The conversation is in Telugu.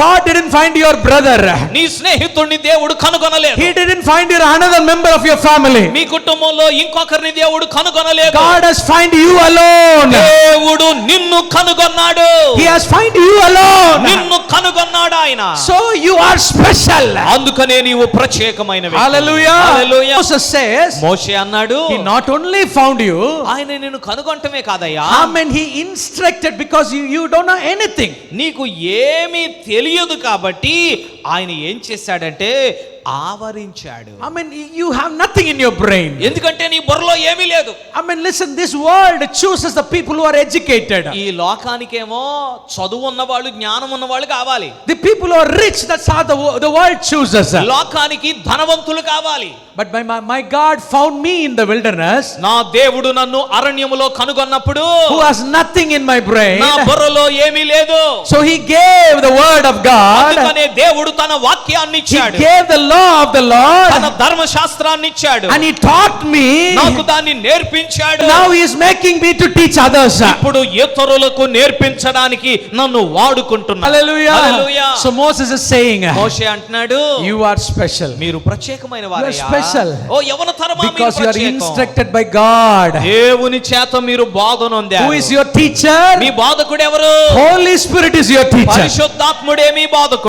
God didn't find your brother. నీ స్నేహితుడిని దేవుడు కనుగొనలేదు. He didn't find your another member of your family. మీ కుటుంబంలో ఇంకొకరిని దేవుడు కనుగొనలేదు. God has find you alone. దేవుడు నిన్ను కనుగొన్నాడు. He has find you alone. నిన్ను కనుగొన్నాడు ఆయన. So you are special. అందుకనే నీవు ప్రత్యేకమైన వ్యక్తి. Hallelujah. Hallelujah. Moses says, మోషే అన్నాడు, he not only found you, ఆయన నిన్ను కనుగొనటమే కాదయ్యా, amen, he instructed because you don't know anything. నీకు ఏమీ తెలియదు కాబట్టి ఆయన ఏం చేశాడంటే ఆవరించాడు. I mean, you have nothing in your brain. ఎందుకంటే నీ బుర్రలో ఏమీ లేదు. I mean, listen, this world chooses the people who are educated. ఈ లోకానికేమో చదువు ఉన్న వాళ్ళు, జ్ఞానం ఉన్న వాళ్ళు కావాలి. The people who are rich, that's how the world chooses. లోకానికి ధనవంతులు కావాలి. But my God found me in the wilderness. నా దేవుడు నన్ను అరణ్యములో కనుగొన్నప్పుడు, who has nothing in my brain. నా బుర్రలో ఏమీ లేదు. So he gave the word of God. అందుకనే దేవుడు తన వాక్యాన్ని ఇచ్చాడు. He gave the law of the Lord. తన ధర్మశాస్త్రాన్ని ఇచ్చాడు. And he taught me. నాకు దాన్ని నేర్పించాడు. Now he is making me to teach others. ఇప్పుడు ఇతరులకు నేర్పించడానికి నన్ను వాడుకుంటున్నాడు. Hallelujah. Hallelujah. So Moses is saying, మోషే అంటున్నాడు, you are special. మీరు ప్రత్యేకమైన You are వారయ్యా. special. ఓ యవనతరమా, మీరు Because you are ప్రత్యేకం. instructed by God. దేవుని చేత మీరు బోధన పొందారు. Who is your teacher? మీ బోధకుడు ఎవరు? Holy Spirit is your teacher. పరిశుద్ధాత్ముడే మీ బోధకుడు.